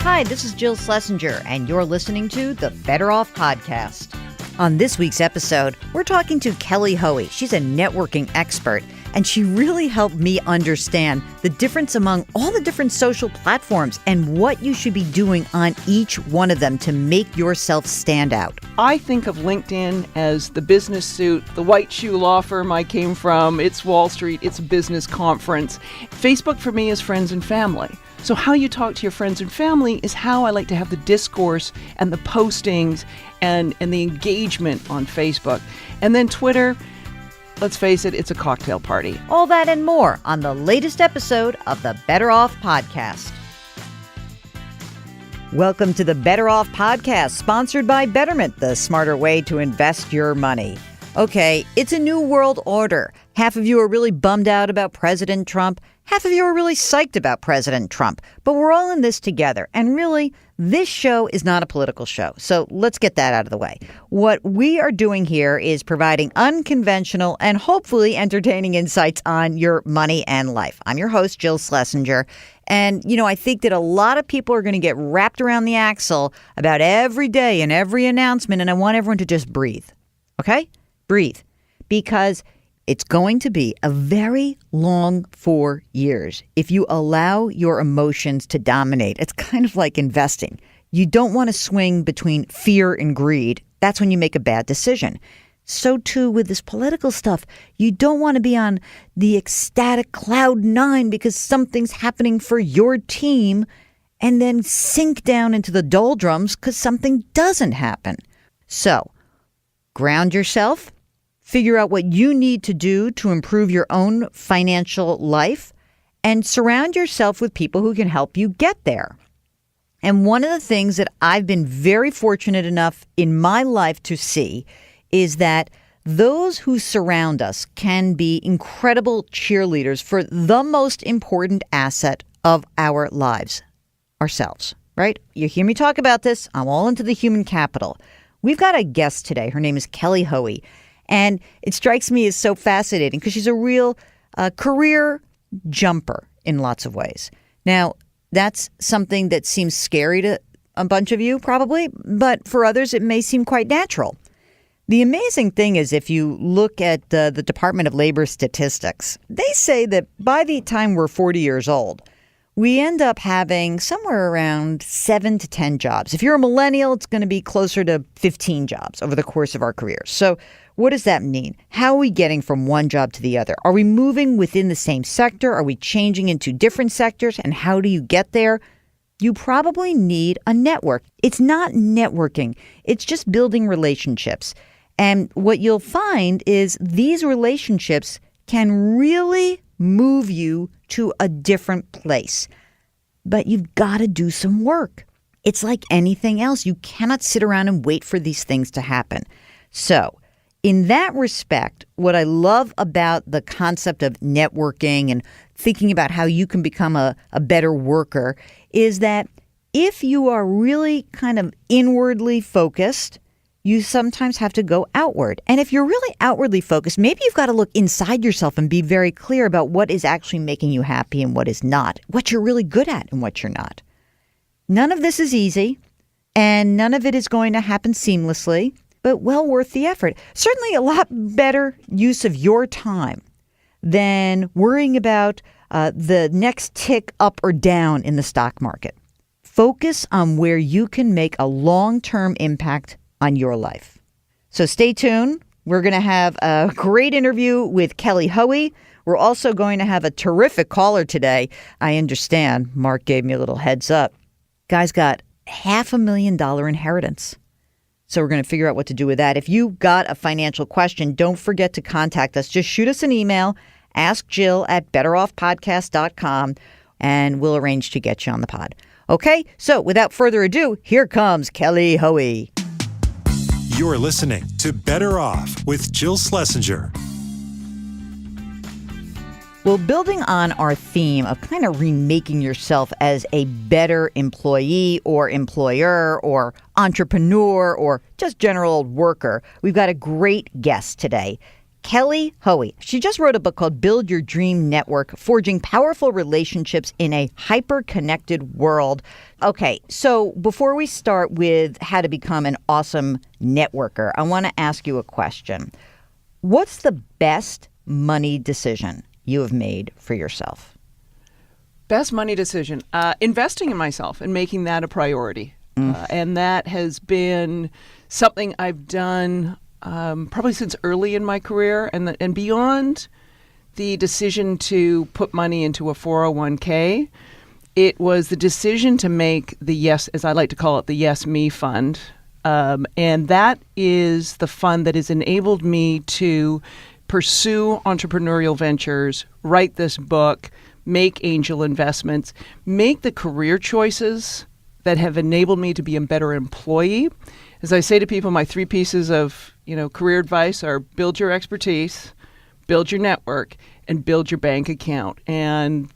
Hi, this is Jill Schlesinger, and you're listening to the Better Off Podcast. On this week's episode, we're talking to Kelly Hoey. She's a networking expert, and she really helped me understand the difference among all the different social platforms and what you should be doing on each one of them to make yourself stand out. I think of LinkedIn as the business suit, the white shoe law firm I came from. It's Wall Street. It's a business conference. Facebook for me is friends and family. So how you talk to your friends and family is how I like to have the discourse and the postings and the engagement on Facebook. And then Twitter, let's face it, it's a cocktail party. All that and more on the latest episode of the Better Off Podcast. Welcome to the Better Off Podcast, sponsored by Betterment, the smarter way to invest your money. Okay, it's a new world order. Half of you are really bummed out about President Trump. Half of you are really psyched about President Trump. But we're all in this together. And really, this show is not a political show. So let's get that out of the way. What we are doing here is providing unconventional and hopefully entertaining insights on your money and life. I'm your host, Jill Schlesinger. And, I think that a lot of people are going to get wrapped around the axle about every day and every announcement. And I want everyone to just breathe. Okay? Breathe. Because it's going to be a very long 4 years if you allow your emotions to dominate. It's kind of like investing. You don't want to swing between fear and greed. That's when you make a bad decision. So too with this political stuff. You don't want to be on the ecstatic cloud nine because something's happening for your team and then sink down into the doldrums because something doesn't happen. So ground yourself. Figure out what you need to do to improve your own financial life and surround yourself with people who can help you get there. And one of the things that I've been very fortunate enough in my life to see is that those who surround us can be incredible cheerleaders for the most important asset of our lives, ourselves, right? You hear me talk about this. I'm all into the human capital. We've got a guest today. Her name is Kelly Hoey. And it strikes me as so fascinating because she's a real career jumper in lots of ways. Now, that's something that seems scary to a bunch of you probably, but for others, it may seem quite natural. The amazing thing is if you look at the Department of Labor statistics, they say that by the time we're 40 years old, we end up having somewhere around 7 to 10 jobs. If you're a millennial, it's going to be closer to 15 jobs over the course of our careers. So what does that mean? How are we getting from one job to the other? Are we moving within the same sector? Are we changing into different sectors? And how do you get there? You probably need a network. It's not networking. It's just building relationships. And what you'll find is these relationships can really move you to a different place. But you've got to do some work. It's like anything else. You cannot sit around and wait for these things to happen. So in that respect, what I love about the concept of networking and thinking about how you can become a better worker is that if you are really kind of inwardly focused, you sometimes have to go outward. And if you're really outwardly focused, maybe you've got to look inside yourself and be very clear about what is actually making you happy and what is not, what you're really good at and what you're not. None of this is easy, and none of it is going to happen seamlessly, but well worth the effort. Certainly a lot better use of your time than worrying about the next tick up or down in the stock market. Focus on where you can make a long-term impact on your life. So stay tuned. We're going to have a great interview with Kelly Hoey. We're also going to have a terrific caller today. I understand. Mark gave me a little heads up. Guy's got $500,000 inheritance. So we're going to figure out what to do with that. If you got a financial question, don't forget to contact us. Just shoot us an email, askjill@betteroffpodcast.com, and we'll arrange to get you on the pod. Okay, so without further ado, here comes Kelly Hoey. You're listening to Better Off with Jill Schlesinger. Well, building on our theme of kind of remaking yourself as a better employee or employer or entrepreneur or just general old worker, we've got a great guest today. Kelly Hoey. She just wrote a book called Build Your Dream Network, Forging Powerful Relationships in a Hyper-Connected World. Okay, so before we start with how to become an awesome networker, I want to ask you a question. What's the best money decision you have made for yourself? Best money decision, investing in myself and making that a priority. And that has been something I've done probably since early in my career. And beyond the decision to put money into a 401k, it was the decision to make the yes, as I like to call it, the Yes Me Fund. And that is the fund that has enabled me to pursue entrepreneurial ventures, write this book, make angel investments, make the career choices that have enabled me to be a better employee. As I say to people, my 3 pieces of career advice are build your expertise, build your network, and build your bank account. And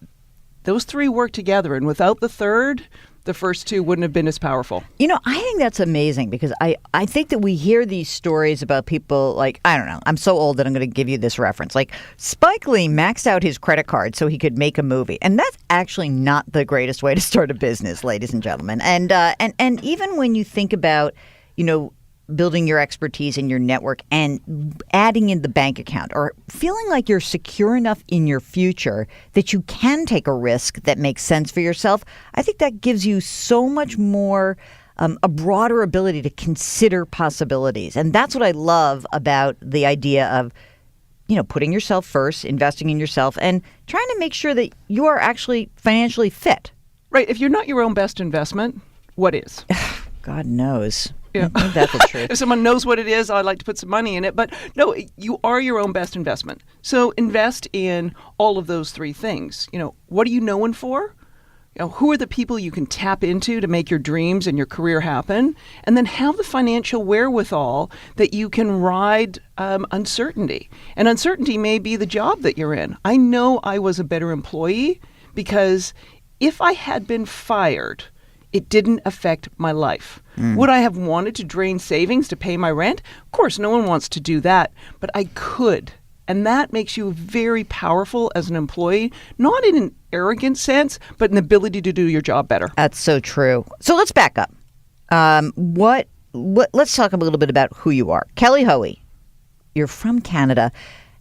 those 3 work together. And without the third, the first 2 wouldn't have been as powerful. I think that's amazing because I think that we hear these stories about people like, I don't know, I'm so old that I'm going to give you this reference. Like Spike Lee maxed out his credit card so he could make a movie. And that's actually not the greatest way to start a business, ladies and gentlemen. And even when you think about, building your expertise in your network and adding in the bank account or feeling like you're secure enough in your future that you can take a risk that makes sense for yourself, I think that gives you so much more, a broader ability to consider possibilities. And that's what I love about the idea of, putting yourself first, investing in yourself, and trying to make sure that you are actually financially fit. Right. If you're not your own best investment, what is? God knows. Yeah. That's the truth. If someone knows what it is, I'd like to put some money in it. But no, you are your own best investment. So invest in all of those 3 things. What are you known for? Who are the people you can tap into to make your dreams and your career happen? And then have the financial wherewithal that you can ride uncertainty. And uncertainty may be the job that you're in. I know I was a better employee because if I had been fired, it didn't affect my life. Would I have wanted to drain savings to pay my rent? Of course, no one wants to do that, but I could. And that makes you very powerful as an employee, not in an arrogant sense, but an ability to do your job better. That's so true. So let's back up. Let's talk a little bit about who you are. Kelly Hoey, you're from Canada.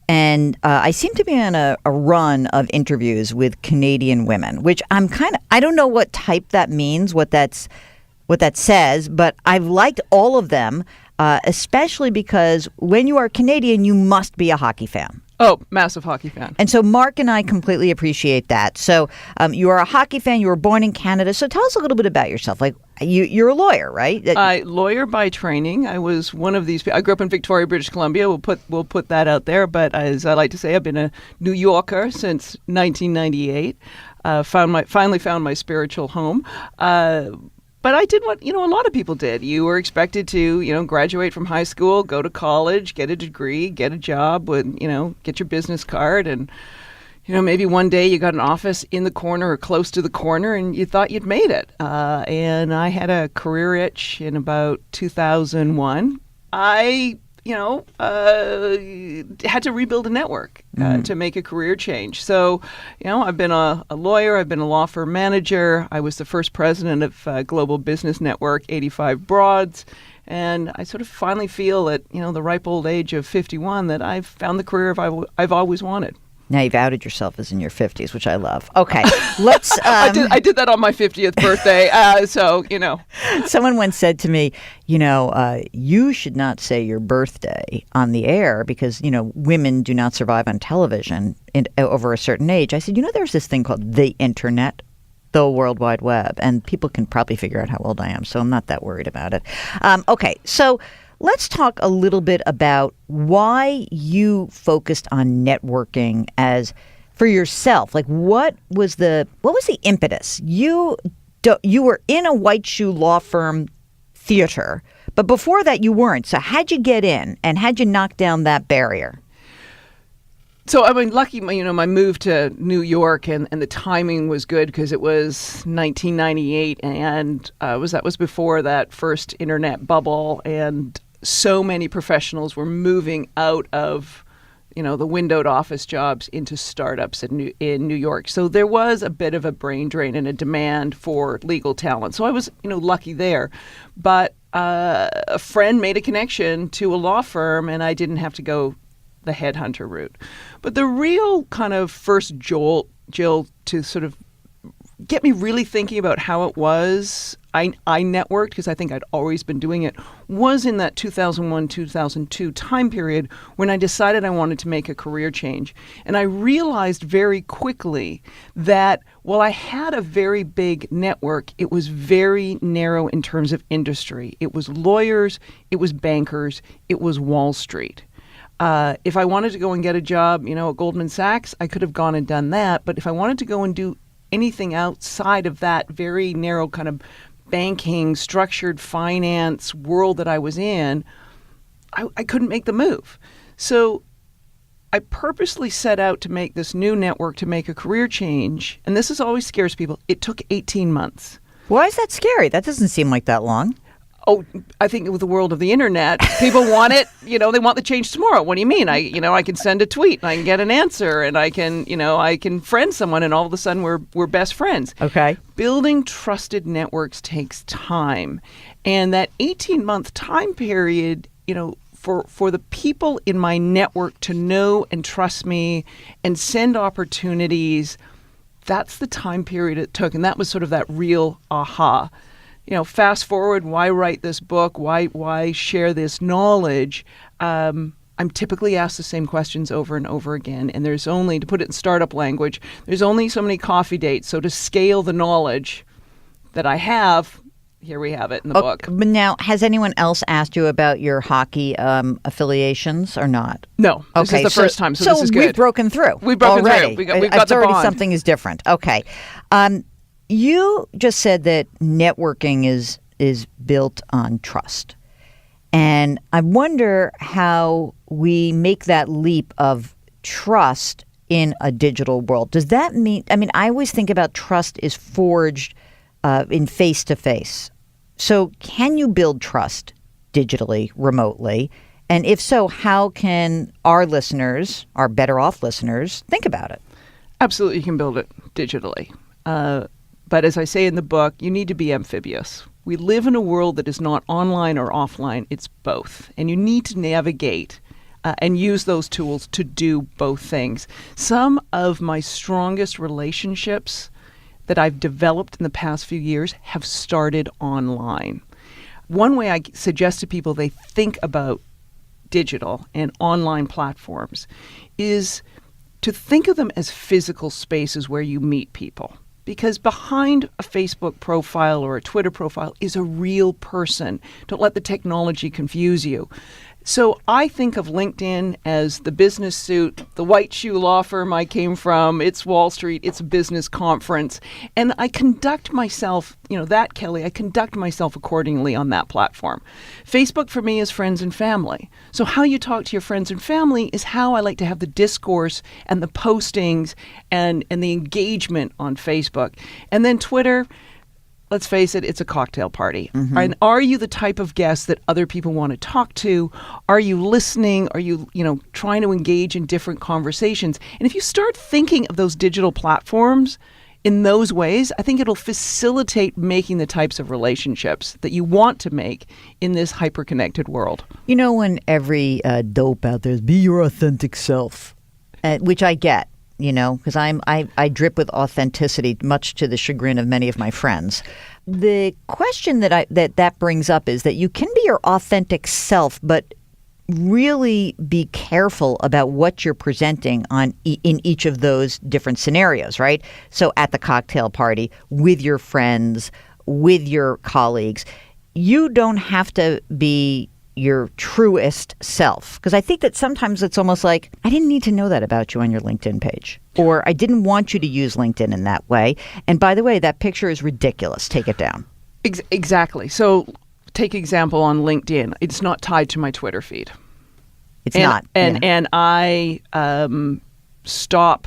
And I seem to be on a run of interviews with Canadian women, which I don't know what type that means, what that says, but I've liked all of them, especially because when you are Canadian, you must be a hockey fan. Oh, massive hockey fan. And so Mark and I completely appreciate that. So you are a hockey fan. You were born in Canada. So tell us a little bit about yourself. Like you're a lawyer, right? Lawyer by training. I was one of these. I grew up in Victoria, British Columbia. We'll put that out there. But as I like to say, I've been a New Yorker since 1998. Finally found my spiritual home. But I did what, a lot of people did. You were expected to, graduate from high school, go to college, get a degree, get a job, get your business card. And, maybe one day you got an office in the corner or close to the corner and you thought you'd made it. And I had a career itch in about 2001. I had to rebuild a network to make a career change. So, I've been a lawyer. I've been a law firm manager. I was the first president of Global Business Network, 85 Broads. And I sort of finally feel at, the ripe old age of 51 that I've found the career I've always wanted. Now you've outed yourself as in your 50s, which I love. Okay, let's... I did that on my 50th birthday, Someone once said to me, you should not say your birthday on the air because, women do not survive on television over a certain age. I said, there's this thing called the internet, the World Wide Web, and people can probably figure out how old I am, so I'm not that worried about it. Okay, so... let's talk a little bit about why you focused on networking as for yourself. Like, what was the impetus? You were in a white shoe law firm theater, but before that you weren't. So how'd you get in, and how'd you knock down that barrier? So I mean, lucky, my move to New York and the timing was good because it was 1998 and that was before that first internet bubble, and so many professionals were moving out of the windowed office jobs into startups in New York. So there was a bit of a brain drain and a demand for legal talent. So I was, lucky there. But a friend made a connection to a law firm, and I didn't have to go the headhunter route. But the real kind of first jolt, Jill, to sort of get me really thinking about how it was I networked, because I think I'd always been doing it, was in that 2001, 2002 time period when I decided I wanted to make a career change. And I realized very quickly that while I had a very big network, it was very narrow in terms of industry. It was lawyers, it was bankers, it was Wall Street. If I wanted to go and get a job, at Goldman Sachs, I could have gone and done that. But if I wanted to go and do anything outside of that very narrow kind of banking, structured finance world that I was in, I couldn't make the move. So I purposely set out to make this new network, to make a career change. And this always scares people. It took 18 months. Why is that scary? That doesn't seem like that long. Oh, I think with the world of the internet, people want it, they want the change tomorrow. What do you mean? I can send a tweet and I can get an answer, and I can friend someone, and all of a sudden we're best friends. Okay. Building trusted networks takes time. And that 18-month time period, for the people in my network to know and trust me and send opportunities, that's the time period it took. And that was sort of that real aha. Fast forward, why write this book? Why share this knowledge? I'm typically asked the same questions over and over again. And there's only, to put it in startup language, there's only so many coffee dates. So to scale the knowledge that I have, here we have it in the book. But now, has anyone else asked you about your hockey affiliations or not? No. This is the first time, so this is good. We've broken through. We've broken already. through. We've got it's the already bond. Something is different. Okay. You just said that networking is built on trust. And I wonder how we make that leap of trust in a digital world. Does that mean, I always think about trust is forged in face-to-face. So can you build trust digitally, remotely? And if so, how can our listeners, our better off listeners, think about it? Absolutely, you can build it digitally. But as I say in the book, you need to be amphibious. We live in a world that is not online or offline. It's both. And you need to navigate and use those tools to do both things. Some of my strongest relationships that I've developed in the past few years have started online. One way I suggest to people they think about digital and online platforms is to think of them as physical spaces where you meet people. Because behind a Facebook profile or a Twitter profile is a real person. Don't let the technology confuse you. So I think of LinkedIn as the business suit, the white shoe law firm I came from, it's Wall Street, it's a business conference. And I conduct myself, Kelly, I conduct myself accordingly on that platform. Facebook for me is friends and family. So how you talk to your friends and family is how I like to have the discourse and the postings and the engagement on Facebook. And then Twitter, let's face it, it's a cocktail party. Mm-hmm. And are you the type of guest that other people want to talk to? Are you listening? Are you, trying to engage in different conversations? And if you start thinking of those digital platforms in those ways, I think it'll facilitate making the types of relationships that you want to make in this hyper-connected world. When every dope out there is be your authentic self, which I get. Because I drip with authenticity, much to the chagrin of many of my friends. The question that brings up is that you can be your authentic self, but really be careful about what you're presenting in each of those different scenarios, right? So at the cocktail party, with your friends, with your colleagues, you don't have to be your truest self. Because I think that sometimes it's almost like, I didn't need to know that about you on your LinkedIn page. Or I didn't want you to use LinkedIn in that way. And by the way, that picture is ridiculous. Take it down. Exactly. So take example on LinkedIn. It's not tied to my Twitter feed. It's not. And I stop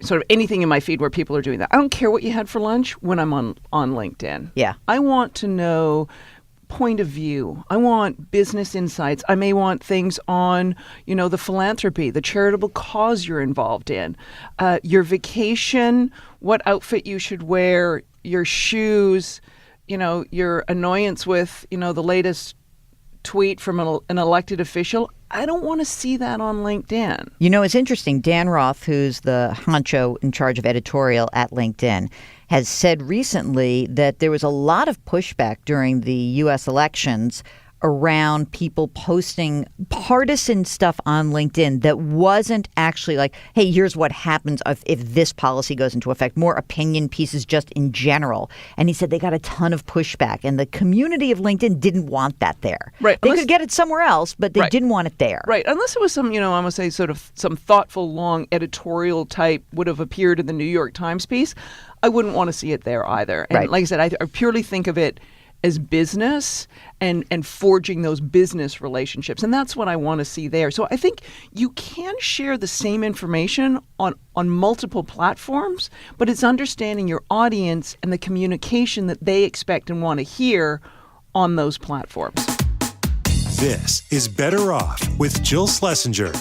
sort of anything in my feed where people are doing that. I don't care what you had for lunch when I'm on LinkedIn. Yeah. I want to know point of view. I want business insights. I may want things on, the philanthropy, the charitable cause you're involved in, your vacation, what outfit you should wear, your shoes, your annoyance with, the latest tweet from an elected official. I don't want to see that on LinkedIn. It's interesting. Dan Roth, who's the honcho in charge of editorial at LinkedIn, has said recently that there was a lot of pushback during the U.S. elections around people posting partisan stuff on LinkedIn that wasn't actually like, hey, here's what happens if this policy goes into effect, more opinion pieces just in general. And he said they got a ton of pushback, and the community of LinkedIn didn't want that there. Right. They could get it somewhere else, but they didn't want it there. Right. Unless it was some, I'm going to say sort of some thoughtful, long editorial type would have appeared in the New York Times piece, I wouldn't want to see it there either. And like I said, I purely think of it as business and forging those business relationships. And that's what I want to see there. So I think you can share the same information on multiple platforms, but it's understanding your audience and the communication that they expect and want to hear on those platforms. This is Better Off with Jill Schlesinger.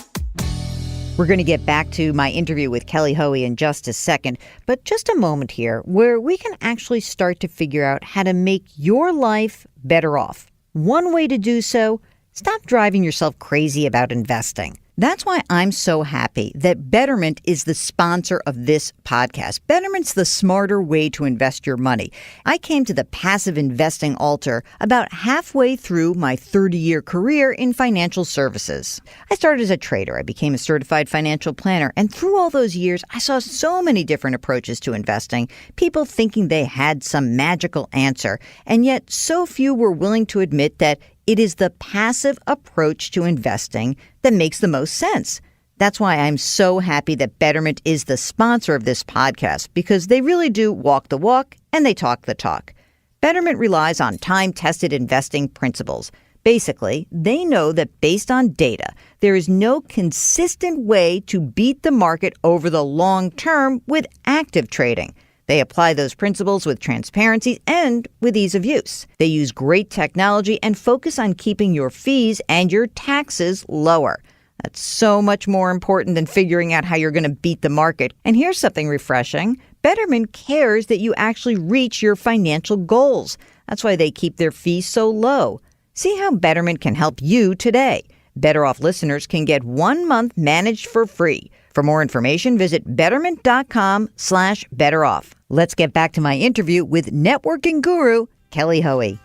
We're going to get back to my interview with Kelly Hoey in just a second, but just a moment here where we can actually start to figure out how to make your life better off. One way to do so, stop driving yourself crazy about investing. That's why I'm so happy that Betterment is the sponsor of this podcast. Betterment's the smarter way to invest your money. I came to the passive investing altar about halfway through my 30-year career in financial services. I started as a trader. I became a certified financial planner. And through all those years, I saw so many different approaches to investing, people thinking they had some magical answer. And yet so few were willing to admit that it is the passive approach to investing that makes the most sense. That's why I'm so happy that Betterment is the sponsor of this podcast, because they really do walk the walk and they talk the talk. Betterment relies on time-tested investing principles. Basically, they know that based on data, there is no consistent way to beat the market over the long term with active trading. They apply those principles with transparency and with ease of use. They use great technology and focus on keeping your fees and your taxes lower. That's so much more important than figuring out how you're going to beat the market. And here's something refreshing. Betterment cares that you actually reach your financial goals. That's why they keep their fees so low. See how Betterment can help you today. Better Off listeners can get 1 month managed for free. For more information, visit betterment.com/betteroff. Let's get back to my interview with networking guru Kelly Hoey.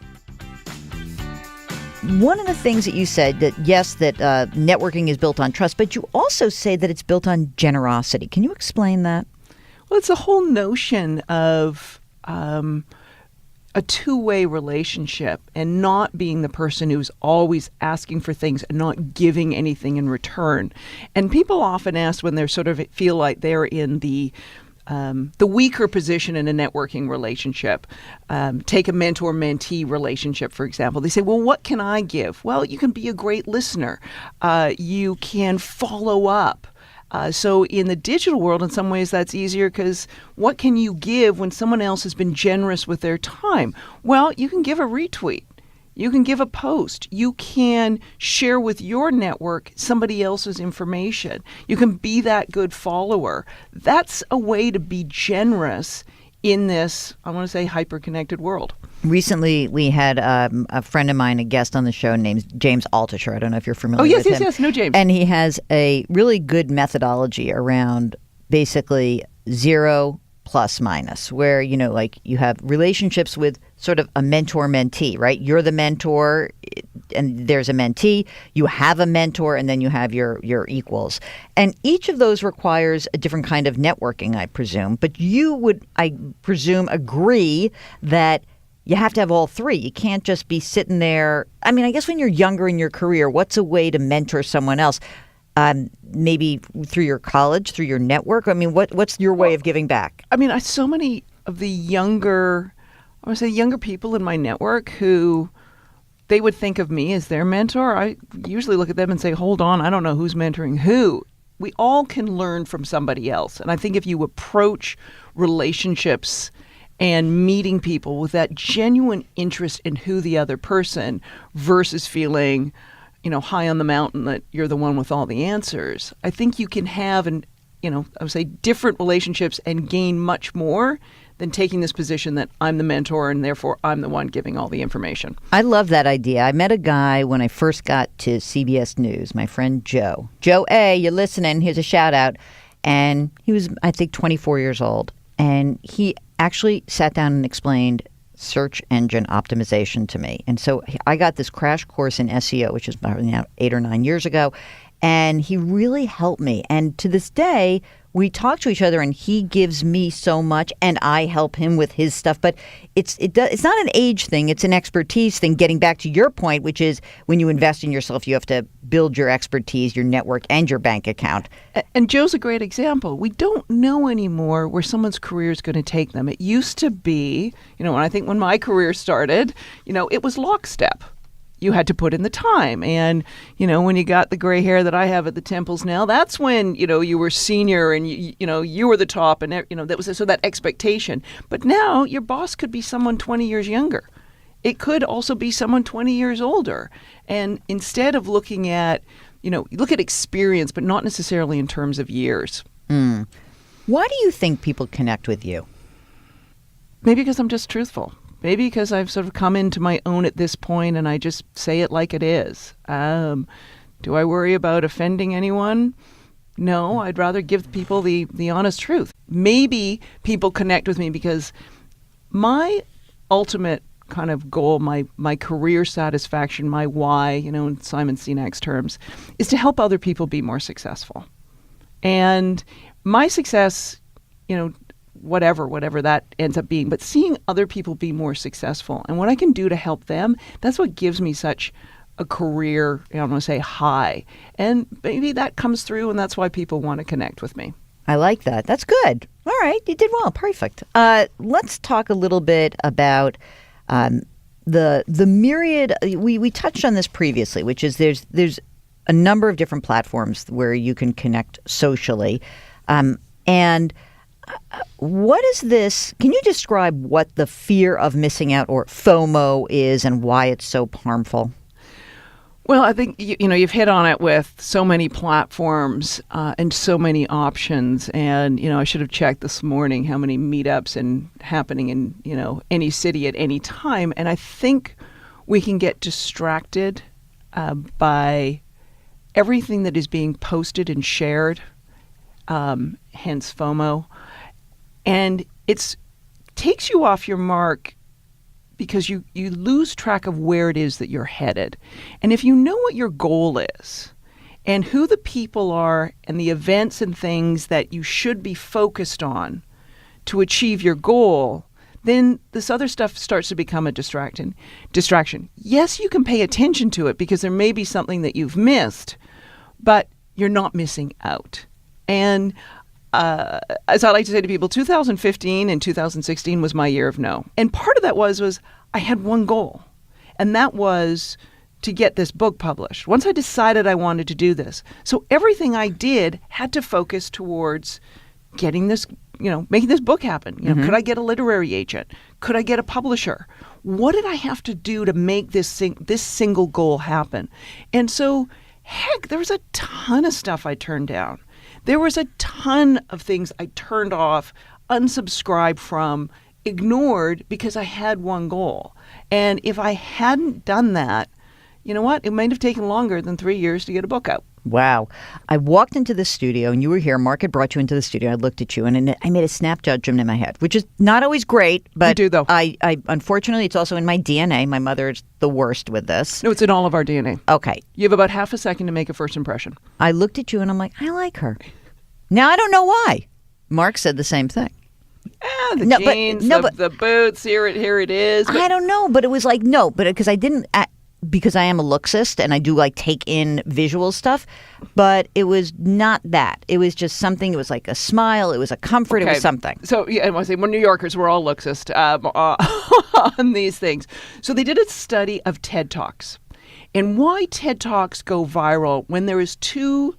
One of the things that you said that, yes, that networking is built on trust, but you also say that it's built on generosity. Can you explain that? Well, it's a whole notion of a two-way relationship and not being the person who's always asking for things and not giving anything in return. And people often ask when they're sort of feel like they're in the weaker position in a networking relationship. Take a mentor-mentee relationship, for example. They say, well, what can I give? Well, you can be a great listener. You can follow up. So in the digital world, in some ways, that's easier because what can you give when someone else has been generous with their time? Well, you can give a retweet. You can give a post. You can share with your network somebody else's information. You can be that good follower. That's a way to be generous in this, I want to say, hyper-connected world. Recently, we had a friend of mine, a guest on the show named James Altucher. I don't know if you're familiar with him. Yes, no, James. And he has a really good methodology around basically 0 plus minus, where, like you have relationships with sort of a mentor-mentee, right? You're the mentor and there's a mentee. You have a mentor and then you have your equals. And each of those requires a different kind of networking, I presume. But you would, I presume, agree that you have to have all three. You can't just be sitting there. I mean, I guess when you're younger in your career, what's a way to mentor someone else? Maybe through your college, through your network? I mean, what's your way of giving back? I mean, so many of the younger people in my network who they would think of me as their mentor. I usually look at them and say, hold on, I don't know who's mentoring who. We all can learn from somebody else. And I think if you approach relationships and meeting people with that genuine interest in who the other person versus feeling, high on the mountain that you're the one with all the answers. I think you can have I would say different relationships and gain much more than taking this position that I'm the mentor and therefore I'm the one giving all the information. I love that idea. I met a guy when I first got to CBS News, my friend Joe. Joe A., you're listening. Here's a shout out. And he was, I think, 24 years old. And he actually sat down and explained search engine optimization to me. And so I got this crash course in SEO, which is about 8 or 9 years ago. And he really helped me. And to this day, we talk to each other and he gives me so much and I help him with his stuff. But it's not an age thing. It's an expertise thing. Getting back to your point, which is when you invest in yourself, you have to build your expertise, your network, and your bank account. And Joe's a great example. We don't know anymore where someone's career is going to take them. It used to be, and I think when my career started, it was lockstep. You had to put in the time. And, when you got the gray hair that I have at the temples now, that's when, you were senior and, you were the top and, that was so that expectation. But now your boss could be someone 20 years younger. It could also be someone 20 years older. And instead of looking at, look at experience, but not necessarily in terms of years. Why do you think people connect with you? Maybe because I'm just truthful. Maybe because I've sort of come into my own at this point and I just say it like it is. Do I worry about offending anyone? No, I'd rather give people the honest truth. Maybe people connect with me because my ultimate kind of goal, my career satisfaction, my why, in Simon Sinek's terms, is to help other people be more successful. And my success, whatever that ends up being, but seeing other people be more successful and what I can do to help them, that's what gives me such a career, I don't want to say high. And maybe that comes through and that's why people want to connect with me. I like that. That's good. All right. You did well. Perfect. Let's talk a little bit about the myriad. We touched on this previously, which is there's a number of different platforms where you can connect socially. And what is this? Can you describe what the fear of missing out or FOMO is and why it's so harmful? Well, I think, you've hit on it with so many platforms and so many options. And, I should have checked this morning how many meetups and happening in, any city at any time. And I think we can get distracted by everything that is being posted and shared, hence FOMO. And it takes you off your mark because you lose track of where it is that you're headed. And if you know what your goal is and who the people are and the events and things that you should be focused on to achieve your goal, then this other stuff starts to become a distraction. Yes, you can pay attention to it because there may be something that you've missed, but you're not missing out. And as I like to say to people, 2015 and 2016 was my year of no. And part of that was I had one goal, and that was to get this book published. Once I decided I wanted to do this. So everything I did had to focus towards getting this, making this book happen. Could I get a literary agent? Could I get a publisher? What did I have to do to make this single goal happen? And so, heck, there was a ton of stuff I turned down. There was a ton of things I turned off, unsubscribed from, ignored because I had one goal. And if I hadn't done that, you know what? It might have taken longer than 3 years to get a book out. Wow. I walked into the studio and you were here. Mark had brought you into the studio. I looked at you and I made a snap judgment in my head, which is not always great. But you do, though. I unfortunately, it's also in my DNA. My mother is the worst with this. No, it's in all of our DNA. Okay. You have about half a second to make a first impression. I looked at you and I'm like, I like her. Now, I don't know why. Mark said the same thing. The jeans, the boots, here it is. But I don't know, but it was like, no, but because I didn't, because I am a looksist and I do take in visual stuff, but it was not that. It was just something, it was like a smile, it was a comfort, okay. It was something. So, yeah, I want to say, we're New Yorkers, we're all looksist on these things. So they did a study of TED Talks and why TED Talks go viral when there is two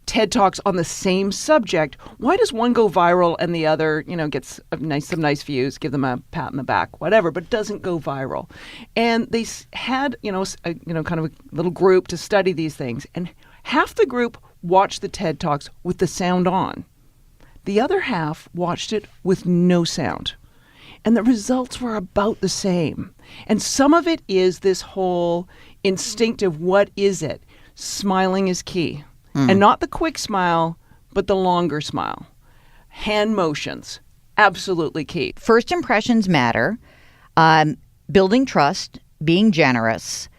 TED Talks on the same subject, why does one go viral and the other, gets some nice views, give them a pat on the back, whatever, but doesn't go viral? And they had, kind of a little group to study these things. And half the group watched the TED Talks with the sound on. The other half watched it with no sound. And the results were about the same. And some of it is this whole instinctive, what is it? Smiling is key. And not the quick smile, but the longer smile. Hand motions, absolutely key. First impressions matter. Building trust, being generous,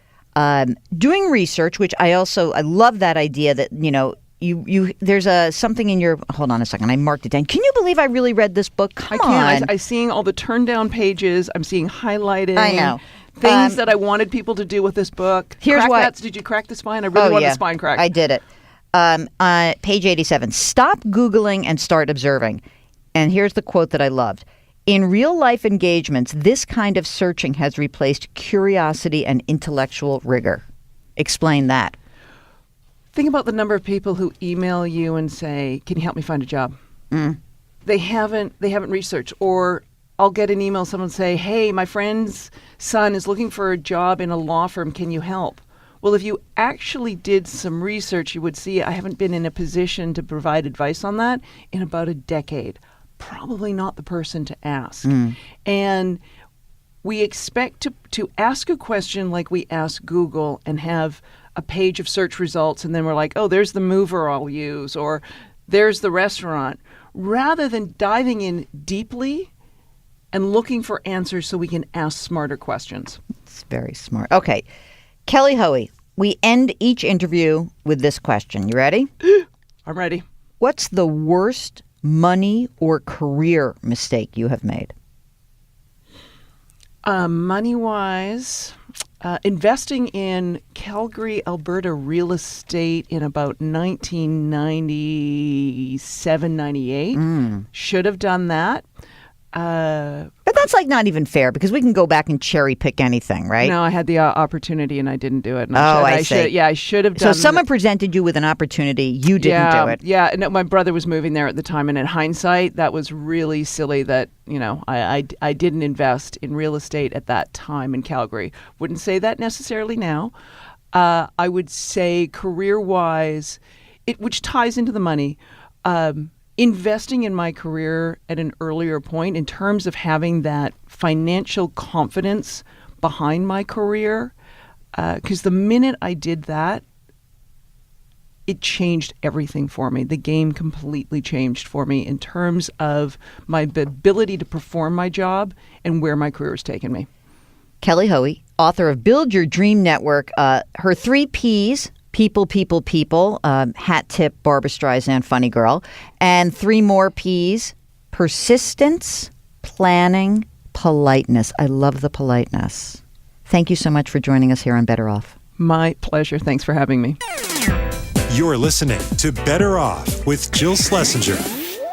doing research, which I love that idea that, there's something in your, hold on a second, I marked it down. Can you believe I really read this book? Come on. I'm seeing all the turned down pages. I'm seeing highlighting. I know. Things that I wanted people to do with this book. Here's what. Did you crack the spine? I really want the spine cracked. I did it. Page 87. Stop Googling and start observing. And here's the quote that I loved. In real life engagements, this kind of searching has replaced curiosity and intellectual rigor. Explain that. Think about the number of people who email you and say, "Can you help me find a job?" They haven't researched. Or I'll get an email, someone say, "Hey, my friend's son is looking for a job in a law firm. Can you help?" Well, if you actually did some research, you would see I haven't been in a position to provide advice on that in about a decade. Probably not the person to ask. And we expect to ask a question like we ask Google and have a page of search results, and then we're like, oh, there's the mover I'll use, or there's the restaurant, rather than diving in deeply and looking for answers so we can ask smarter questions. It's very smart. Okay. Kelly Hoey, we end each interview with this question. You ready? I'm ready. What's the worst money or career mistake you have made? Money-wise, investing in Calgary, Alberta real estate in about 1997, 98. Should have done that. But that's not even fair because we can go back and cherry pick anything, right? No, I had the opportunity and I didn't do it. I see. I should have done. So someone presented you with an opportunity, you didn't do it. Yeah, no, my brother was moving there at the time, and in hindsight, that was really silly that I didn't invest in real estate at that time in Calgary. Wouldn't say that necessarily now. I would say career-wise, which ties into the money. Investing in my career at an earlier point in terms of having that financial confidence behind my career, because the minute I did that, it changed everything for me. The game completely changed for me in terms of my ability to perform my job and where my career has taken me. Kelly Hoey, author of Build Your Dream Network, her 3 Ps, people, people, people, hat tip, Barbra Streisand, funny girl, and 3 more Ps, persistence, planning, politeness. I love the politeness. Thank you so much for joining us here on Better Off. My pleasure. Thanks for having me. You're listening to Better Off with Jill Schlesinger.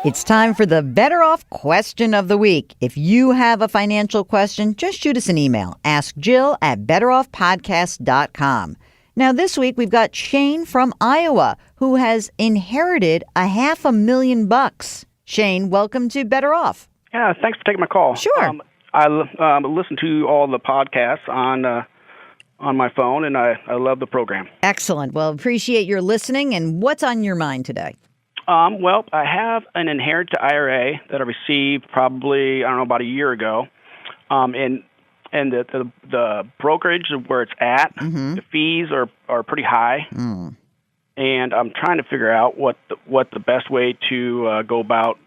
It's time for the Better Off question of the week. If you have a financial question, just shoot us an email. Ask Jill at betteroffpodcast.com. Now, this week, we've got Shane from Iowa, who has inherited $500,000. Shane, welcome to Better Off. Yeah, thanks for taking my call. Sure. I listen to all the podcasts on my phone, and I love the program. Excellent. Well, appreciate your listening. And what's on your mind today? Well, I have an inherited IRA that I received probably, about a year ago, and the brokerage of where it's at, the fees are pretty high, and I'm trying to figure out what the best way to go about,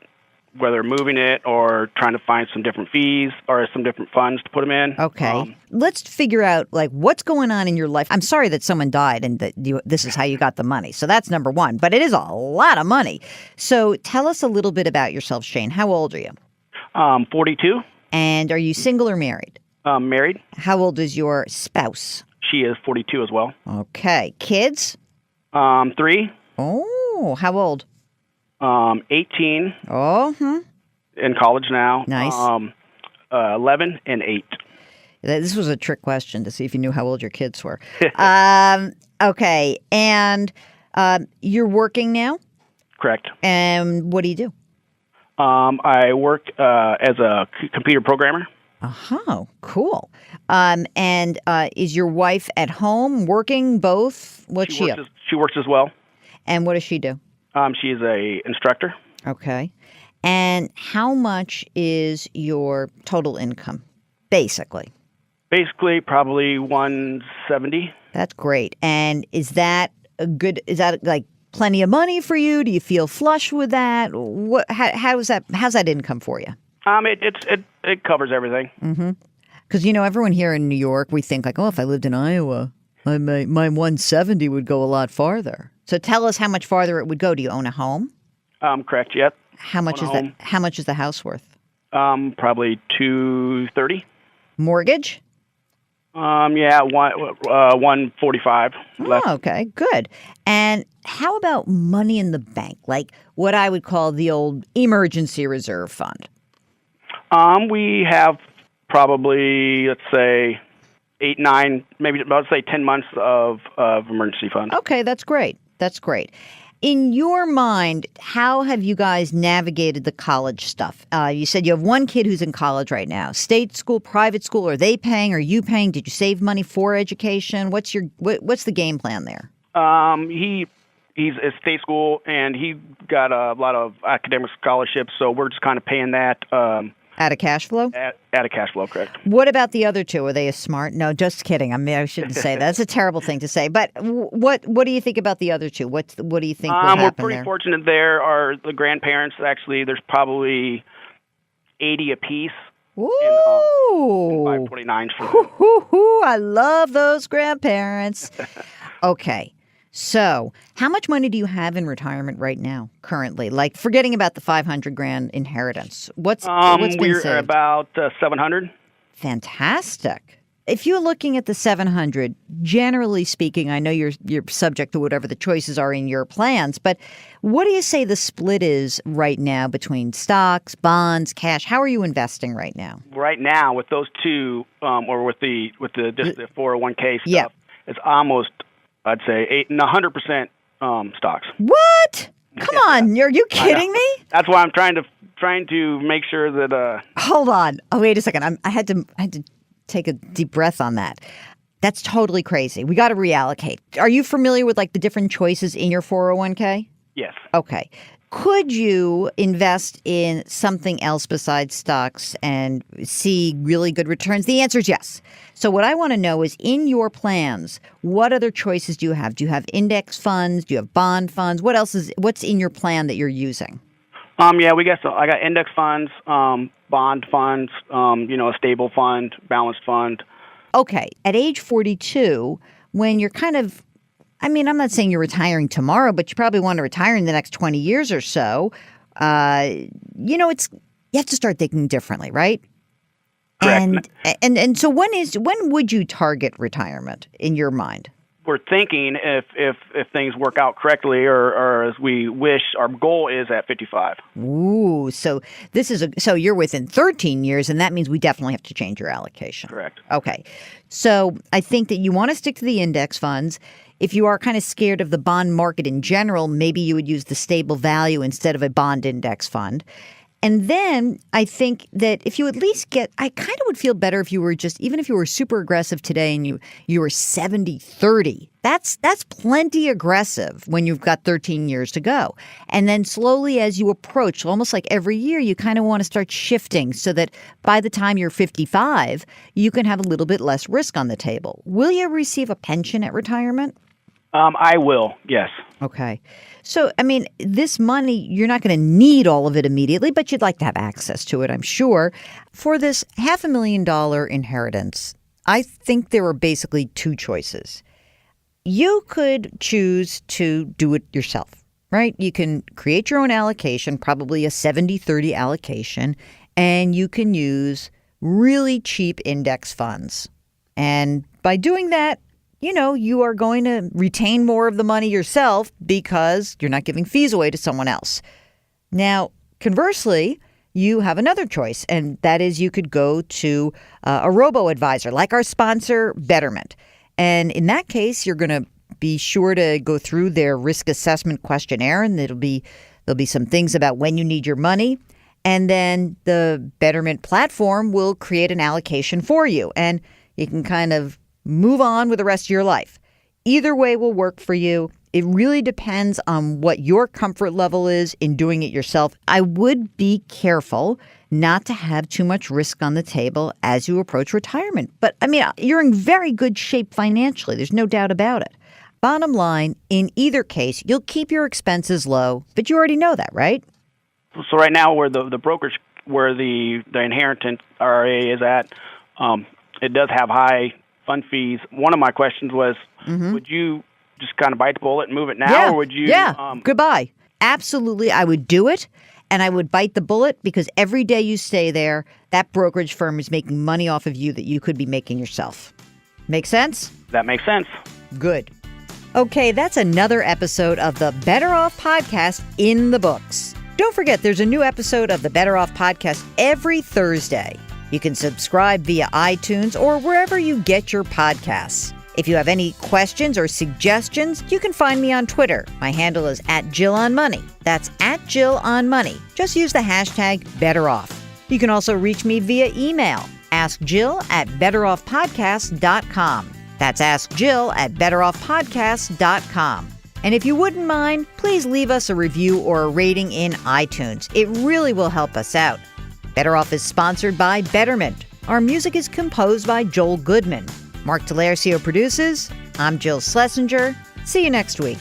whether moving it or trying to find some different fees or some different funds to put them in. Okay. Let's figure out what's going on in your life. I'm sorry that someone died and that this is how you got the money. So that's number one, but it is a lot of money. So tell us a little bit about yourself, Shane. How old are you? 42. And are you single or married? Married. How old is your spouse? She is 42 as well. Okay. Kids? 3. Oh, how old? 18. Oh, In college now. Nice. 11 and 8. This was a trick question to see if you knew how old your kids were. Okay. And You're working now? Correct. And what do you do? I work as a computer programmer. Oh, cool. And is your wife at home working both? What's she up? She works as well. And what does she do? She is a instructor. Okay. And how much is your total income, basically? Basically, probably 170. That's great. And is that like plenty of money for you? Do you feel flush with that? How's that income for you? It covers everything. Mm-hmm. Because, everyone here in New York, we think like, oh, if I lived in Iowa, my 170 would go a lot farther. So tell us how much farther it would go. Do you own a home? Correct. Yep. How much is that? How much is the house worth? Probably $230. Mortgage? Yeah, 145. Oh, okay, good. And how about money in the bank, like what I would call the old emergency reserve fund? We have probably, let's say, 8, 9, maybe let's say 10 months of emergency fund. Okay, that's great. That's great. In your mind, how have you guys navigated the college stuff? You said you have one kid who's in college right now. State school, private school, are they paying? Are you paying? Did you save money for education? What's the game plan there? He's at state school, and he got a lot of academic scholarships, so we're just kind of paying that. Out of cash flow? Out of cash flow, correct. What about the other two? Are they as smart? No, just kidding. I mean, I shouldn't say that. That's a terrible thing to say. But what do you think about the other two? What do you think will happen We're pretty there? fortunate there. Are the grandparents, actually, there's probably 80 apiece. Ooh. In 529s for them. I love those grandparents. Okay. So, how much money do you have in retirement right now, currently? Like, forgetting about the $500,000 inheritance. What's been we're saved? about 700. Fantastic. If you're looking at the 700, generally speaking, I know you're subject to whatever the choices are in your plans, but what do you say the split is right now between stocks, bonds, cash? How are you investing right now? Right now, with those two, or with the 401k stuff, it's almost, I'd say, 100% stocks. What? Come on, are you kidding me? That's why I'm trying to make sure that. Hold on. Oh, wait a second. I had to take a deep breath on that. That's totally crazy. We got to reallocate. Are you familiar with like the different choices in your 401k? Yes. Okay. Could you invest in something else besides stocks and see really good returns? The answer is yes. So what I want to know is, in your plans, what other choices do you have? Do you have index funds? Do you have bond funds? What's in your plan that you're using? Yeah, I got index funds, bond funds, a stable fund, balanced fund. Okay. At age 42, when you're kind of, I'm not saying you're retiring tomorrow, but you probably want to retire in the next 20 years or so. You have to start thinking differently, right? Correct. And so when would you target retirement in your mind? We're thinking if things work out correctly or as we wish, our goal is at 55. Ooh, so so you're within 13 years, and that means we definitely have to change your allocation. Correct. Okay. So I think that you want to stick to the index funds. If you are kind of scared of the bond market in general, maybe you would use the stable value instead of a bond index fund. And then I think that if you at least I kind of would feel better if you were even if you were super aggressive today and you were 70-30. That's plenty aggressive when you've got 13 years to go. And then slowly as you approach, almost like every year, you kind of want to start shifting so that by the time you're 55, you can have a little bit less risk on the table. Will you receive a pension at retirement? I will, yes. Okay. So, this money, you're not going to need all of it immediately, but you'd like to have access to it, I'm sure. For this $500,000 inheritance, I think there are basically two choices. You could choose to do it yourself, right? You can create your own allocation, probably a 70-30 allocation, and you can use really cheap index funds. And by doing that, you are going to retain more of the money yourself because you're not giving fees away to someone else. Now, conversely, you have another choice, and that is you could go to a robo-advisor like our sponsor, Betterment. And in that case, you're going to be sure to go through their risk assessment questionnaire, and there'll be some things about when you need your money. And then the Betterment platform will create an allocation for you, and you can kind of move on with the rest of your life. Either way will work for you. It really depends on what your comfort level is in doing it yourself. I would be careful not to have too much risk on the table as you approach retirement. But I mean, you're in very good shape financially. There's no doubt about it. Bottom line, in either case, you'll keep your expenses low, but you already know that, right? So right now, where the brokerage, where the inheritance IRA is at, it does have high fund fees. One of my questions was, would you just kind of bite the bullet and move it now, or would you? Yeah, goodbye. Absolutely, I would do it, and I would bite the bullet because every day you stay there, that brokerage firm is making money off of you that you could be making yourself. Make sense? That makes sense. Good. Okay, that's another episode of the Better Off Podcast in the books. Don't forget, there's a new episode of the Better Off Podcast every Thursday. You can subscribe via iTunes or wherever you get your podcasts. If you have any questions or suggestions, you can find me on Twitter. My handle is @JillOnMoney. That's @JillOnMoney. Just use the hashtag BetterOff. You can also reach me via email. AskJill@BetterOffPodcast.com. That's AskJill@BetterOffPodcast.com. And if you wouldn't mind, please leave us a review or a rating in iTunes. It really will help us out. Better Off is sponsored by Betterment. Our music is composed by Joel Goodman. Mark Talercio produces. I'm Jill Schlesinger. See you next week.